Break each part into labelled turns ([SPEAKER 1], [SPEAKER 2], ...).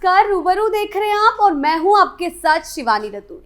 [SPEAKER 1] नमस्कार, रूबरू देख रहे हैं आप और मैं हूं आपके साथ शिवानी रतूड़ी।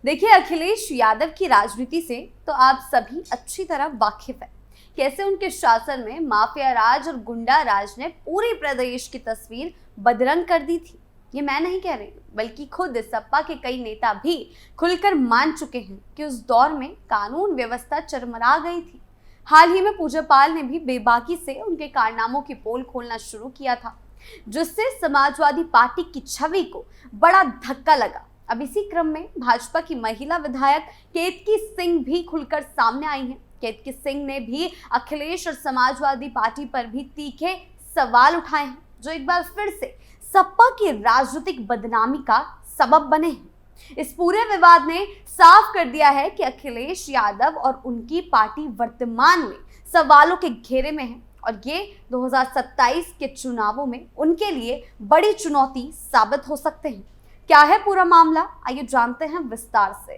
[SPEAKER 1] देखिए, अखिलेश यादव की राजनीति से तो आप सभी अच्छी तरह वाकिफ है। कैसे उनके शासन में माफिया राज और गुंडा राज ने पूरे प्रदेश की तस्वीर बदरंग कर दी थी। ये मैं नहीं कह रही, बल्कि खुद सपा के कई नेता भी खुलकर मान चुके हैं कि उस दौर में कानून व्यवस्था चरमरा गई थी। हाल ही में पूज्यपाल ने भी बेबाकी से उनके कारनामों की पोल खोलना शुरू किया था, जिससे समाजवादी पार्टी की छवि को बड़ा धक्का लगा। अब इसी क्रम में भाजपा की महिला विधायक केतकी सिंह भी खुलकर सामने आई हैं। केतकी सिंह ने भी अखिलेश और समाजवादी पार्टी पर भी तीखे सवाल उठाए हैं, जो एक बार फिर से सपा की राजनीतिक बदनामी का सबब बने हैं। इस पूरे विवाद ने साफ कर दिया है कि अखिलेश यादव और उनकी पार्टी वर्तमान में सवालों के घेरे में है और ये 2027 के चुनावों में उनके लिए बड़ी चुनौती साबित हो सकते हैं। क्या है पूरा मामला, आइए जानते हैं विस्तार से।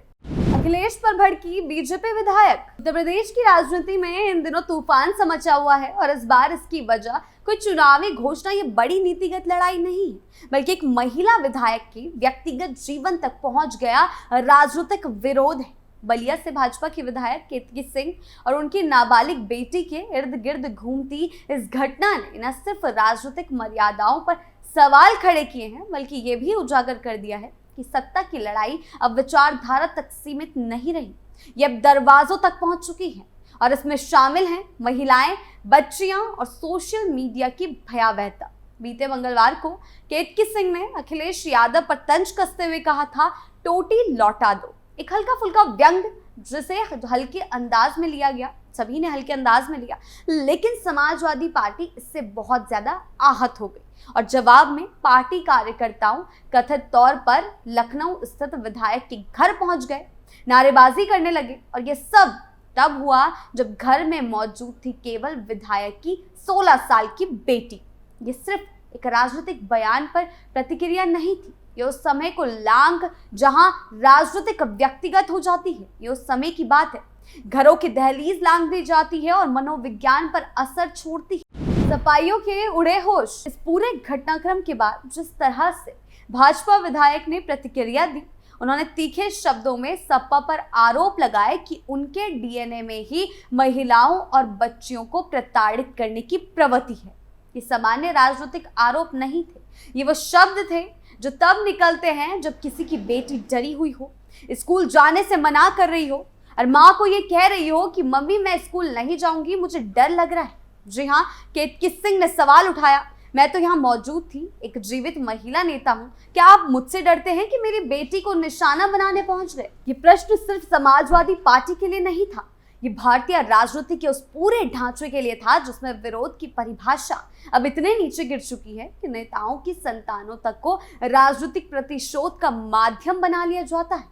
[SPEAKER 1] अखिलेश पर भड़की बीजेपी विधायक। उत्तर प्रदेश की राजनीति में इन दिनों तूफान सा मचा हुआ है और इस बार इसकी वजह कोई चुनावी घोषणा, ये बड़ी नीतिगत लड़ाई नहीं, बल्कि एक महिला विधायक की व्यक्तिगत जीवन तक पहुंच गया राजनीतिक विरोध है। बलिया से भाजपा की विधायक केतकी सिंह और उनकी नाबालिग बेटी के इर्द गिर्द घूमती इस घटना ने न सिर्फ राजनीतिक मर्यादाओं पर सवाल खड़े किए हैं, बल्कि ये भी उजागर कर दिया है कि सत्ता की लड़ाई अब विचारधारा तक सीमित नहीं रही, ये अब दरवाजों तक पहुंच चुकी है और इसमें शामिल हैं महिलाएं, बच्चियां और सोशल मीडिया की भयावहता। बीते मंगलवार को केतकी सिंह ने अखिलेश यादव पर तंज कसते हुए कहा था, टोटी लौटा दो। एक हल्का फुल्का व्यंग जिसे हल्के अंदाज में लिया गया, सभी ने हल्के अंदाज में लिया, लेकिन समाजवादी पार्टी इससे बहुत ज्यादा आहत हो गई और जवाब में पार्टी कार्यकर्ताओं कथित तौर पर लखनऊ स्थित विधायक के घर पहुंच गए, नारेबाजी करने लगे और ये सब तब हुआ जब घर में मौजूद थी केवल विधायक की 16 साल की बेटी। ये सिर्फ एक राजनीतिक बयान पर प्रतिक्रिया नहीं थी, ये उस समय को लांघ जहां राजनीतिक व्यक्तिगत हो जाती है। ये उस समय की बात है, घरों की दहलीज लांघ दी जाती है और मनोविज्ञान पर असर छोड़ती है। सपाइयों के उड़े होश। इस पूरे घटनाक्रम के बाद जिस तरह से भाजपा विधायक ने प्रतिक्रिया दी, उन्होंने तीखे शब्दों में सपा पर आरोप लगाए कि उनके डीएनए में ही महिलाओं और बच्चियों को प्रताड़ित करने की प्रवृत्ति है। ये सामान्य राजनीतिक आरोप नहीं थे, ये वो शब्द थे जो तब निकलते हैं जब किसी की बेटी डरी हुई हो, स्कूल जाने से मना कर रही हो और माँ को ये कह रही हो कि मम्मी मैं स्कूल नहीं जाऊंगी, मुझे डर लग रहा है। जी हाँ, केतकी सिंह ने सवाल उठाया, मैं तो यहाँ मौजूद थी, एक जीवित महिला नेता हूँ, क्या आप मुझसे डरते हैं कि मेरी बेटी को निशाना बनाने पहुंच गए? ये प्रश्न सिर्फ समाजवादी पार्टी के लिए नहीं था, ये भारतीय राजनीति के उस पूरे ढांचे के लिए था जिसमें विरोध की परिभाषा अब इतने नीचे गिर चुकी है कि नेताओं की संतानों तक को राजनीतिक प्रतिशोध का माध्यम बना लिया जाता है।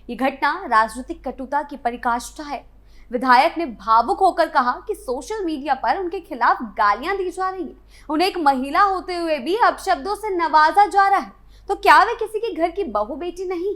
[SPEAKER 1] ये घटना राजनीतिक कटुता की परिकाष्ठा है। विधायक ने भावुक होकर कहा कि सोशल मीडिया पर उनके खिलाफ गालियां दी जा रही है, उन्हें एक महिला होते हुए भी अपशब्दों से नवाजा जा रहा है, तो क्या वे किसी के घर की बहू बेटी नहीं?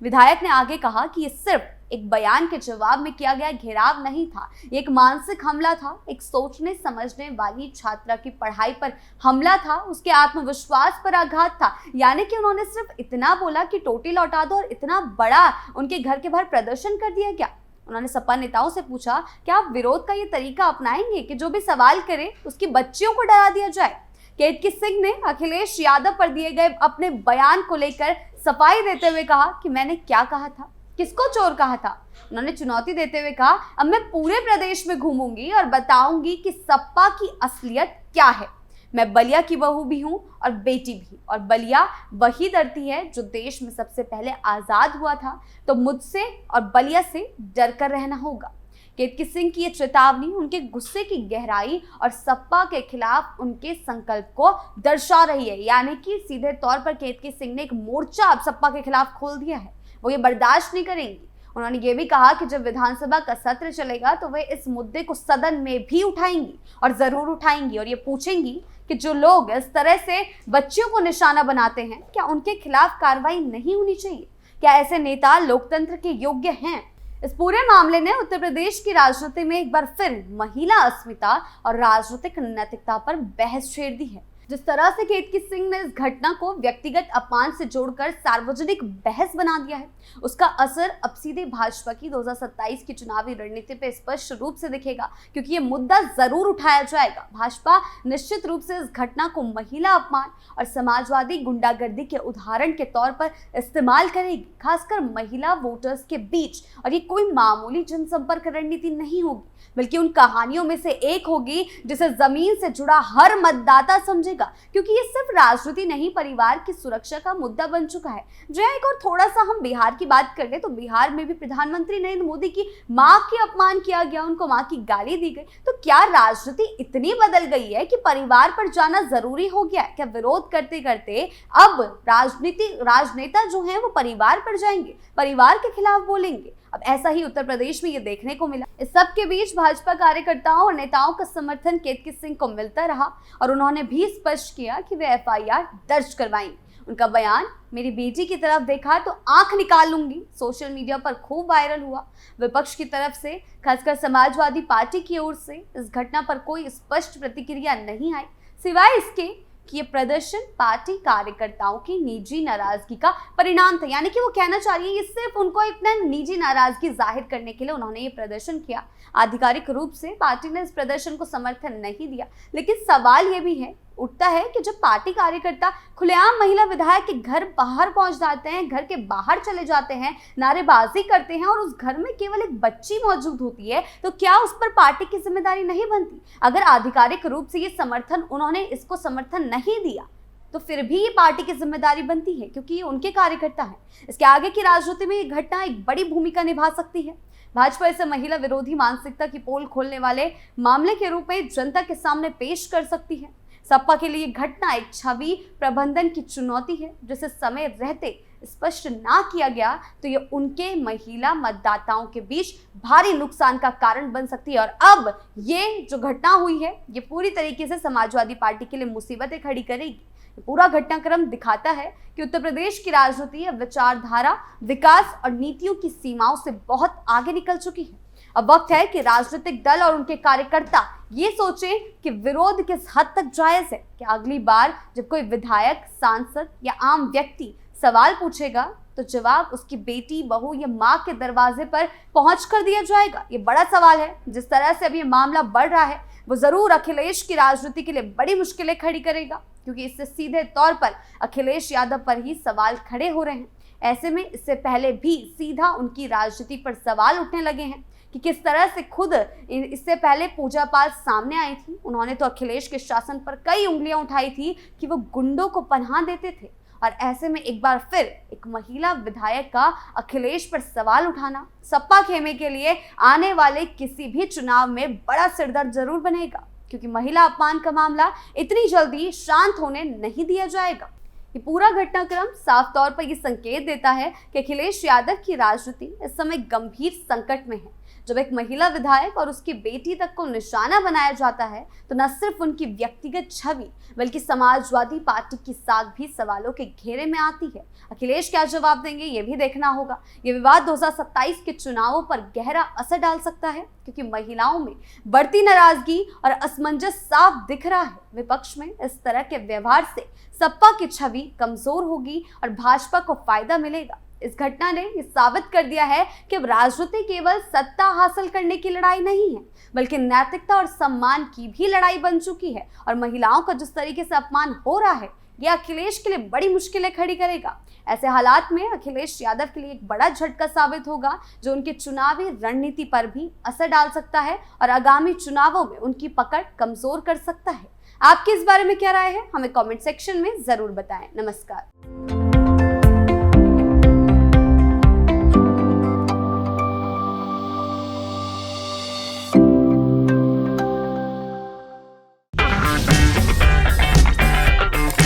[SPEAKER 1] विधायक ने आगे कहा कि ये सिर्फ एक बयान के जवाब में किया गया घेराव नहीं था, ये एक मानसिक हमला था, एक सोचने समझने वाली छात्रा की पढ़ाई पर हमला था, उसके आत्मविश्वास पर आघात था। यानी कि उन्होंने सिर्फ इतना बोला कि टोटी लौटा दो और इतना बड़ा उनके घर के बाहर प्रदर्शन कर दिया क्या? उन्होंने सपा नेताओं से पूछा, क्या आप विरोध का ये तरीका अपनाएंगे कि जो भी सवाल करे उसकी बच्चियों को डरा दिया जाए? केतकी सिंह ने अखिलेश यादव पर दिए गए अपने बयान को लेकर सफाई देते हुए कहा कि मैंने क्या कहा था, किसको चोर कहा था? उन्होंने चुनौती देते हुए कहा, अब मैं पूरे प्रदेश में घूमूंगी और बताऊंगी कि सपा की असलियत क्या है। मैं बलिया की बहू भी हूं और बेटी भी, और बलिया वही धरती है जो देश में सबसे पहले आजाद हुआ था, तो मुझसे और बलिया से डर कर रहना होगा। केतकी सिंह की ये चेतावनी उनके गुस्से की गहराई और सपा के खिलाफ उनके संकल्प को दर्शा रही है। यानी कि सीधे तौर पर केतकी सिंह ने एक मोर्चा अब सपा के खिलाफ खोल दिया है, वो ये बर्दाश्त नहीं करेंगी। उन्होंने ये भी कहा कि जब विधानसभा का सत्र चलेगा तो वे इस मुद्दे को सदन में भी उठाएंगी और जरूर उठाएंगी और ये पूछेंगी कि जो लोग इस तरह से बच्चियों को निशाना बनाते हैं, क्या उनके खिलाफ कार्रवाई नहीं होनी चाहिए? क्या ऐसे नेता लोकतंत्र के योग्य हैं? इस पूरे मामले ने उत्तर प्रदेश की राजनीति में एक बार फिर महिला अस्मिता और राजनीतिक नैतिकता पर बहस छेड़ दी है। जिस तरह से केतकी सिंह ने इस घटना को व्यक्तिगत अपमान से जोड़कर सार्वजनिक बहस बना दिया है, उसका असर अब सीधे भाजपा की 2027 की चुनावी रणनीति पे स्पष्ट रूप से दिखेगा, क्योंकि ये मुद्दा जरूर उठाया जाएगा। भाजपा निश्चित रूप से इस घटना को महिला अपमान और समाजवादी गुंडागर्दी के उदाहरण के तौर पर इस्तेमाल करेगी, खासकर महिला वोटर्स के बीच। और ये कोई मामूली जनसंपर्क रणनीति नहीं होगी, बल्कि उन कहानियों में से एक होगी जिसे जमीन से जुड़ा हर मतदाता समझेगा, क्योंकि ये सिर्फ राजनीति नहीं, परिवार की सुरक्षा का मुद्दा बन चुका है। जो एक और थोड़ा सा हम बिहार की बात कर ले तो बिहार में भी प्रधानमंत्री नरेंद्र मोदी की मां की अपमान किया गया, उनको मां की गाली दी गई। तो क्या राजनीति इतनी बदल गई है कि परिवार पर जाना जरूरी हो गया है? क्या विरोध करते करते अब राजनेता जो हैं वो परिवार पर जाएंगे, परिवार के खिलाफ बोलेंगे? अब ऐसा ही उत्तर प्रदेश में ये देखने को मिला। इस सब के बीच भाजपा कार्यकर्ताओं और नेताओं का समर्थन केतकी सिंह को मिलता रहा और उन्होंने भी स्पष्ट किया कि वे एफआईआर दर्ज करवाएंगे। उनका बयान, मेरी बेटी की तरफ देखा तो आंख निकाल लूंगी, सोशल मीडिया पर खूब वायरल हुआ। विपक्ष की तरफ से, खासकर समाजवादी पार्टी की ओर से इस घटना पर कोई स्पष्ट प्रतिक्रिया नहीं आई, सिवाय इसके कि ये प्रदर्शन पार्टी कार्यकर्ताओं की निजी नाराजगी का परिणाम था। यानी कि वो कहना चाह रही है ये सिर्फ उनको इतना निजी नाराजगी जाहिर करने के लिए उन्होंने ये प्रदर्शन किया। आधिकारिक रूप से पार्टी ने इस प्रदर्शन को समर्थन नहीं दिया, लेकिन सवाल ये भी उठता है कि जब पार्टी कार्यकर्ता खुलेआम महिला विधायक के घर बाहर पहुंच जाते हैं, घर के बाहर चले जाते हैं, नारेबाजी करते हैं और उस घर में केवल एक बच्ची मौजूद होती है, तो क्या उस पर पार्टी की जिम्मेदारी नहीं बनती? अगर आधिकारिक रूप से उन्होंने इसको समर्थन नहीं दिया तो फिर भी ये पार्टी की जिम्मेदारी बनती है, क्योंकि ये उनके कार्यकर्ता हैं। इसके आगे की राजनीति में ये घटना एक बड़ी भूमिका निभा सकती है। भाजपा इसे महिला विरोधी मानसिकता की पोल खोलने वाले मामले के रूप में जनता के सामने पेश कर सकती है। सपा के लिए घटना एक छवि प्रबंधन की चुनौती है, जिसे समय रहते स्पष्ट ना किया गया तो ये उनके महिला मतदाताओं के बीच भारी नुकसान का कारण बन सकती है। और अब ये जो घटना हुई है ये पूरी तरीके से समाजवादी पार्टी के लिए मुसीबतें खड़ी करेगी। पूरा घटनाक्रम दिखाता है कि उत्तर प्रदेश की राजनीति अब विचारधारा, विकास और नीतियों की सीमाओं से बहुत आगे निकल चुकी है। अब वक्त है कि राजनीतिक दल और उनके कार्यकर्ता ये सोचें कि विरोध किस हद तक जायज है। क्या अगली बार जब कोई विधायक, सांसद या आम व्यक्ति सवाल पूछेगा तो जवाब उसकी बेटी, बहू या मां के दरवाजे पर पहुंच कर दिया जाएगा? ये बड़ा सवाल है। जिस तरह से अब ये मामला बढ़ रहा है वो जरूर अखिलेश की राजनीति के लिए बड़ी मुश्किलें खड़ी करेगा, क्योंकि इससे सीधे तौर पर अखिलेश यादव पर ही सवाल खड़े हो रहे हैं। ऐसे में इससे पहले भी सीधा उनकी राजनीति पर सवाल उठने लगे हैं कि किस तरह से खुद इससे पहले पूजा पाल सामने आई थी। उन्होंने तो अखिलेश के शासन पर कई उंगलियां उठाई थी कि वो गुंडों को पनाह देते थे, और ऐसे में एक बार फिर एक महिला विधायक का अखिलेश पर सवाल उठाना सपा खेमे के लिए आने वाले किसी भी चुनाव में बड़ा सिरदर्द जरूर बनेगा, क्योंकि महिला अपमान का मामला इतनी जल्दी शांत होने नहीं दिया जाएगा। ये पूरा घटनाक्रम साफ तौर पर यह संकेत देता है कि अखिलेश यादव की राजनीति इस समय गंभीर संकट में है। जब एक महिला विधायक और उसकी बेटी तक को निशाना बनाया जाता है तो न सिर्फ उनकी व्यक्तिगत छवि बल्कि समाजवादी पार्टी की साख भी सवालों के घेरे में आती है। अखिलेश क्या जवाब देंगे ये भी देखना होगा। ये विवाद 2027 के चुनावों पर गहरा असर डाल सकता है, क्योंकि महिलाओं में बढ़ती नाराजगी और असमंजस साफ दिख रहा है। विपक्ष में इस तरह के व्यवहार से सपा की छवि कमजोर होगी और भाजपा को फायदा मिलेगा। इस घटना ने ये साबित कर दिया है कि अब राजनीति केवल सत्ता हासिल करने की लड़ाई नहीं है, बल्कि नैतिकता और सम्मान की भी लड़ाई बन चुकी है। और महिलाओं का जिस तरीके से अपमान हो रहा है ये अखिलेश के लिए बड़ी मुश्किलें खड़ी करेगा। ऐसे हालात में अखिलेश यादव के लिए एक बड़ा झटका साबित होगा, जो उनकी चुनावी रणनीति पर भी असर डाल सकता है और आगामी चुनावों में उनकी पकड़ कमजोर कर सकता है। आपकी इस बारे में क्या राय है, हमें कमेंट सेक्शन में जरूर बताएं। नमस्कार।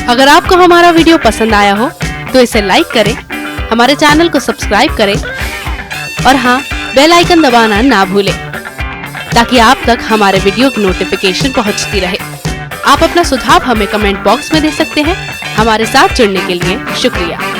[SPEAKER 2] अगर आपको हमारा वीडियो पसंद आया हो तो इसे लाइक करें, हमारे चैनल को सब्सक्राइब करें और हाँ, बेल आइकन दबाना ना भूलें, ताकि आप तक हमारे वीडियो की नोटिफिकेशन पहुंचती रहे। आप अपना सुझाव हमें कमेंट बॉक्स में दे सकते हैं। हमारे साथ जुड़ने के लिए शुक्रिया।